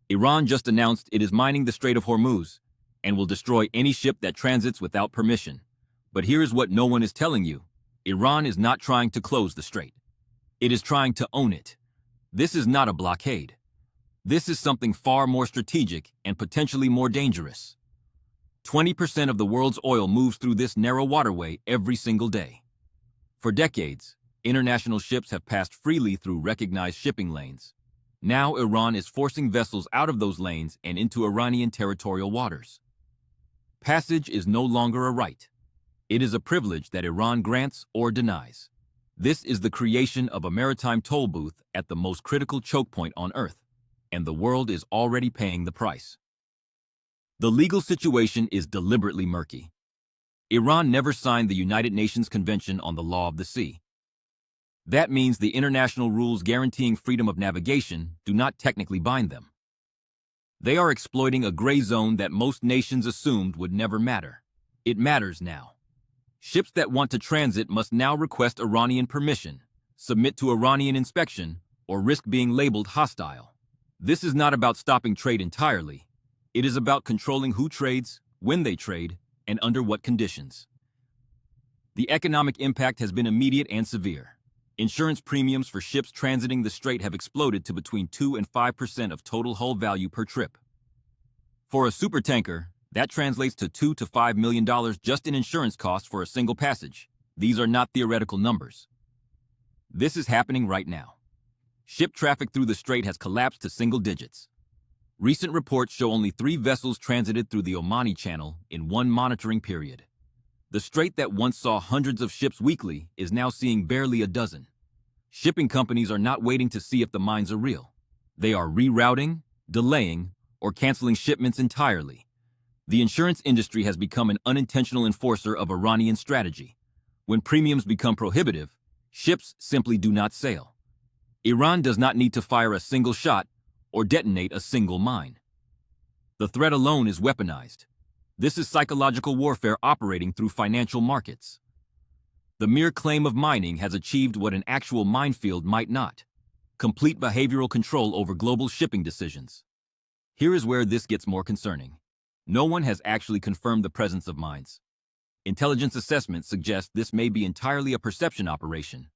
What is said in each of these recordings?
Iran just announced it is mining the Strait of Hormuz and will destroy any ship that transits without permission. But here is what no one is telling you. Iran is not trying to close the strait. It is trying to own it. This is not a blockade. This is something far more strategic and potentially more dangerous. 20% of the world's oil moves through this narrow waterway every single day. For decades, international ships have passed freely through recognized shipping lanes. Now Iran is forcing vessels out of those lanes and into Iranian territorial waters. Passage is no longer a right. It is a privilege that Iran grants or denies. This is the creation of a maritime toll booth at the most critical choke point on Earth, and the world is already paying the price. The legal situation is deliberately murky. Iran never signed the United Nations Convention on the Law of the Sea. That means the international rules guaranteeing freedom of navigation do not technically bind them. They are exploiting a gray zone that most nations assumed would never matter. It matters now. Ships that want to transit must now request Iranian permission, submit to Iranian inspection, or risk being labeled hostile. This is not about stopping trade entirely. It is about controlling who trades, when they trade, and under what conditions. The economic impact has been immediate and severe. Insurance premiums for ships transiting the strait have exploded to between 2 and 5% of total hull value per trip. For a supertanker, that translates to $2 to $5 million just in insurance costs for a single passage. These are not theoretical numbers. This is happening right now. Ship traffic through the strait has collapsed to single digits. Recent reports show only 3 vessels transited through the Omani Channel in one monitoring period. The strait that once saw hundreds of ships weekly is now seeing barely a dozen. Shipping companies are not waiting to see if the mines are real. They are rerouting, delaying, or canceling shipments entirely. The insurance industry has become an unintentional enforcer of Iranian strategy. When premiums become prohibitive, ships simply do not sail. Iran does not need to fire a single shot or detonate a single mine. The threat alone is weaponized. This is psychological warfare operating through financial markets. The mere claim of mining has achieved what an actual minefield might not: complete behavioral control over global shipping decisions. Here is where this gets more concerning. No one has actually confirmed the presence of mines. Intelligence assessments suggest this may be entirely a perception operation.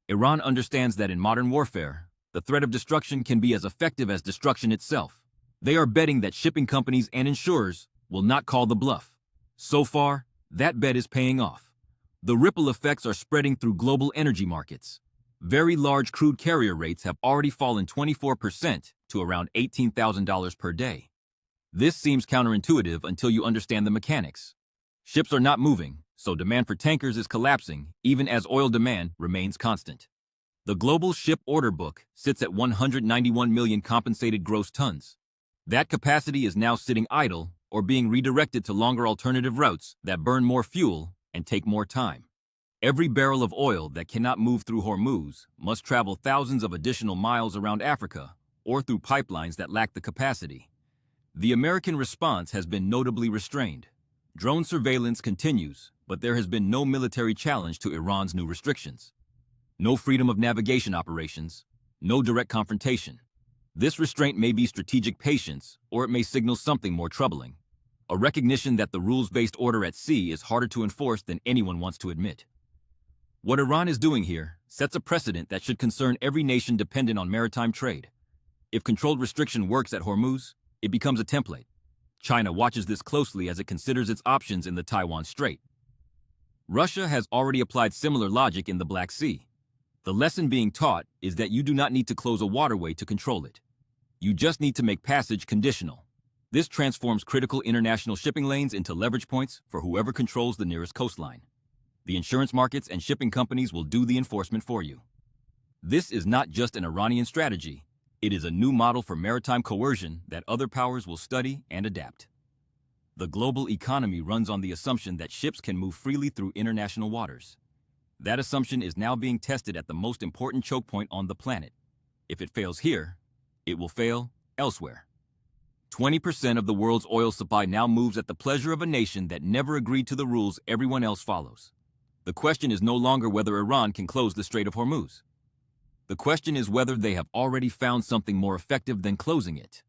Iran understands that in modern warfare, the threat of destruction can be as effective as destruction itself. They are betting that shipping companies and insurers will not call the bluff. So far, that bet is paying off. The ripple effects are spreading through global energy markets. Very large crude carrier rates have already fallen 24% to around $18,000 per day. This seems counterintuitive until you understand the mechanics. Ships are not moving, so demand for tankers is collapsing, even as oil demand remains constant. The global ship order book sits at 191 million compensated gross tons. That capacity is now sitting idle or being redirected to longer alternative routes that burn more fuel and take more time. Every barrel of oil that cannot move through Hormuz must travel thousands of additional miles around Africa or through pipelines that lack the capacity. The American response has been notably restrained. Drone surveillance continues, but there has been no military challenge to Iran's new restrictions. No freedom of navigation operations, no direct confrontation. This restraint may be strategic patience, or it may signal something more troubling: a recognition that the rules-based order at sea is harder to enforce than anyone wants to admit. What Iran is doing here sets a precedent that should concern every nation dependent on maritime trade. If controlled restriction works at Hormuz, it becomes a template. China watches this closely as it considers its options in the Taiwan Strait. Russia has already applied similar logic in the Black Sea. The lesson being taught is that you do not need to close a waterway to control it. You just need to make passage conditional. This transforms critical international shipping lanes into leverage points for whoever controls the nearest coastline. The insurance markets and shipping companies will do the enforcement for you. This is not just an Iranian strategy. It is a new model for maritime coercion that other powers will study and adapt. The global economy runs on the assumption that ships can move freely through international waters. That assumption is now being tested at the most important choke point on the planet. If it fails here, it will fail elsewhere. 20% of the world's oil supply now moves at the pleasure of a nation that never agreed to the rules everyone else follows. The question is no longer whether Iran can close the Strait of Hormuz. The question is whether they have already found something more effective than closing it.